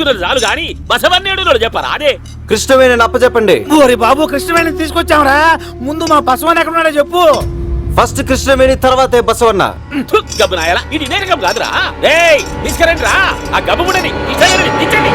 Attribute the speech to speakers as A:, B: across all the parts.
A: తెలుసుకున్నది చాలు గాని బసవన్నేడు చెప్పారా అదే
B: కృష్ణవేణి అప్ప చెప్పండి.
C: ఓరి బాబు కృష్ణవేణి తీసుకొచ్చాంరా, ముందు మా బసవన్ ఎక్కడున్నాడో చెప్పు.
B: ఫస్ట్ కృష్ణవేణి తర్వాతే బసవన్న.
A: గబ్బు నాయలా ఇది నేను గబ్బు కాదురా. ఏయ్ తీసుకురండి రా ఆ గబ్బు కూడా ఇచ్చండి.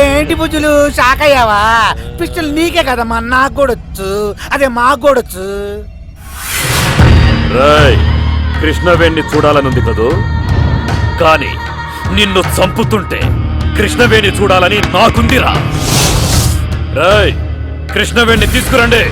C: ఏంటి బుజ్జులు షాక్ అయ్యావా? పిస్టల్ నీకే కదమ్మా, నాకు కూడా వచ్చు, అదే మాకు కూడా వచ్చు.
D: కృష్ణవేణి చూడాలనుంది కదూ, కానీ నిన్ను చంపుతుంటే కృష్ణవేణి చూడాలని నాకుందిరా. రాయ్ కృష్ణవేణి తీసుకురండి.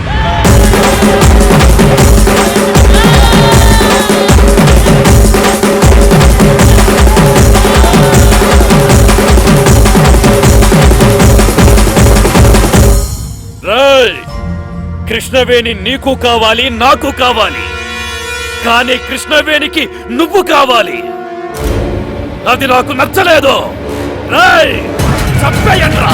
D: కృష్ణవేణి నీకు కావాలి, నాకు కావాలి, కానీ కృష్ణవేణికి నువ్వు కావాలి. అది నాకు నచ్చలేదు. రాయ్ చంపేయండ్రా.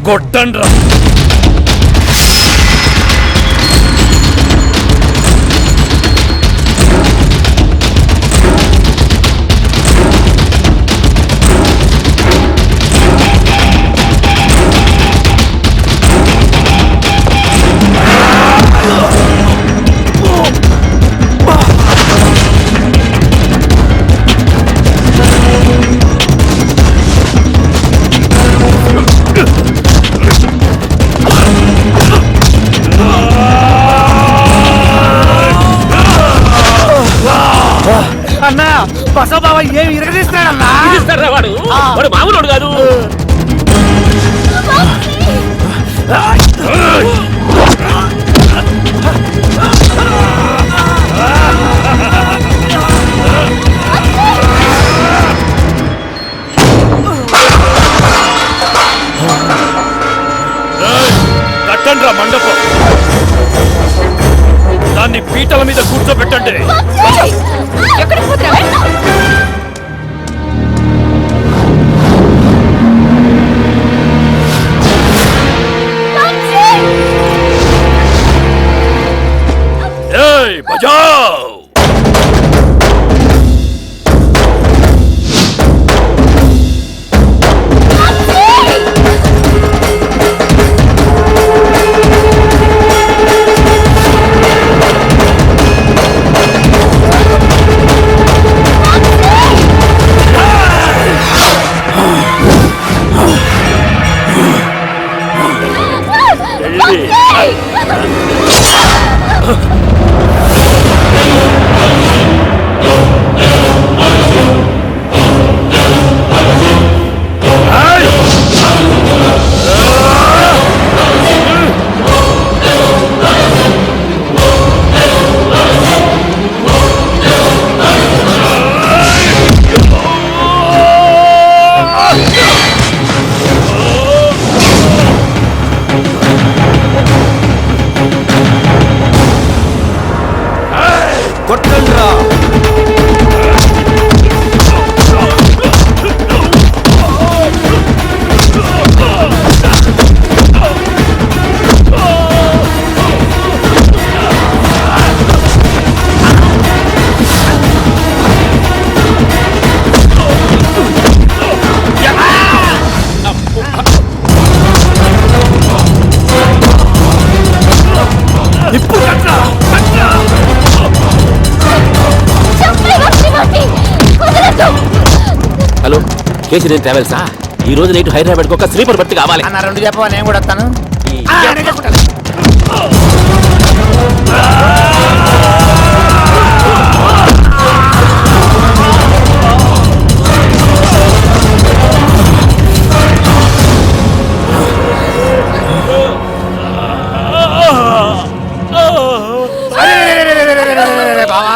D: కొట్టండ్రా.
C: అన్నా బసబాబా ఏమి ఇరగదీస్తాడన్నా?
A: వాడు మామూలు కాదు.
D: కట్టండ్రా మండపం. దాన్ని పీటల మీద కూర్చోబెట్టండి.
A: కేసీఆర్ ట్రావెల్సా ఈ రోజు నైట్ హైదరాబాద్ ఒక స్లీపర్ బర్త్ కావాలి.
C: అన్న 2 చెప్పవా, నేను కూడా వస్తాను.
A: ఈ-
C: నేను చెప్పుకుంటాను. బావా,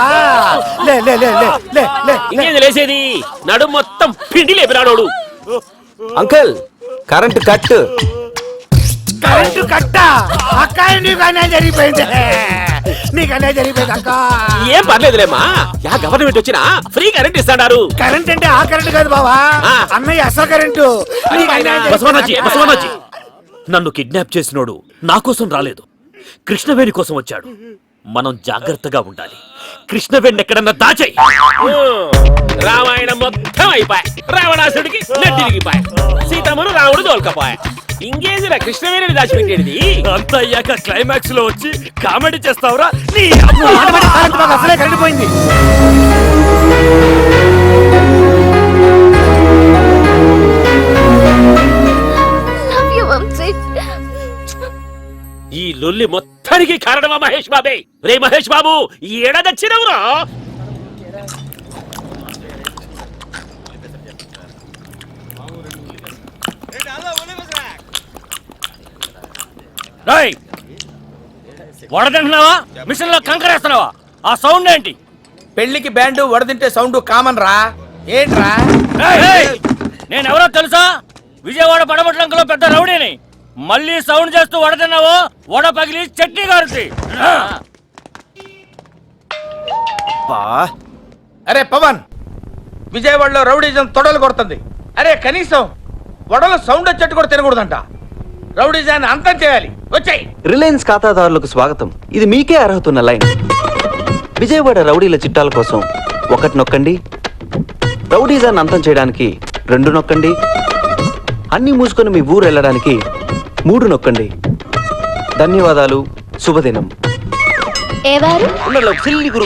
C: లే లే లే లే లే లే.
A: ఇంకేంది లేసేది? నడుము మొత్తం పిండి లేపినాడోడు.
B: Uncle current cut.
C: కరెంటు కట్ట అక్క, నీకు అన్యాయం జరిగిపోయింది. నీకు అన్యాయం జరిగిపోయింది అక్క.
A: ఏం పర్లేదులేమ్మా, యా గవర్నమెంట్ వచ్చినా ఫ్రీ కరెంట్ ఇస్తాడారు.
C: కరెంట్ అంటే ఆ కరెంట్ కాదు బావా,
A: ఆ.
C: అన్నయ్య అసలు కరెంటు. నీకు అన్యాయం
D: బసవనాజీ
C: జరిగిపోయింది
D: బసవనాజీ నన్ను కిడ్నాప్ చేసినోడు నా కోసం రాలేదు, కృష్ణవేణి కోసం వచ్చాడు. మనం జాగ్రత్తగా ఉండాలి. కృష్ణవేణి ఎక్కడన్నా దాచాయి.
A: రామాయణం మొత్తం అయిపోయి, రావణాసుడికి నెట్టిరిగిపోయి, సీతమ్మను రాముడు దోల్కపోయా. ఇంకేదిరా కృష్ణవేణిని దాచిపెట్టేది?
D: అంత అయ్యాక క్లైమాక్స్ లో వచ్చి కామెడీ చేస్తావురా నీ
C: కరెంట్ బాగా అసలే కరెంట్ పోయింది.
E: Love you, Vamsi.
A: ఈ లొల్లి మొత్తానికి కారణమా మహేష్ బాబే. రే మహేష్ బాబు, ఏడదచ్చినవురా?
D: వడదంటున్నావా, మిషన్ లో కంకరేస్తున్నావా? ఆ సౌండ్ ఏంటి?
C: పెళ్లికి బ్యాండ్ వడదింటే సౌండ్ కామన్ రా. ఏంట్రా?
D: నేను ఎవరో తెలుసా? విజయవాడ పడమట్లంకలో పెద్ద రౌడీని. మళ్ళీ సౌండ్ చేస్తూ వడదన్నావో వడ పగిలి చట్నీ గారుతుంది.
C: అరే పవన్, విజయవాడలో రౌడీజం తొడలు కొడుతుంది. అరే కనీసం వడలో సౌండ్ వచ్చేట్టు కూడా తినకూడదంట. రౌడీజాన్ని అంతం చేయాలి. వచ్చాయి.
B: రిలయన్స్ ఖాతాదారులకు స్వాగతం. ఇది మీకే అర్హత ఉన్న లైన్. విజయవాడ రౌడీల చిట్టాల కోసం 1 నొక్కండి. రౌడీజాన్ని అంతం చేయడానికి 2 నొక్కండి. అన్ని మూసుకొని మీ ఊరు వెళ్ళడానికి 3 నొక్కండి. ధన్యవాదాలు. శుభదినం.
E: ఎవరు?
B: సిల్లి గురు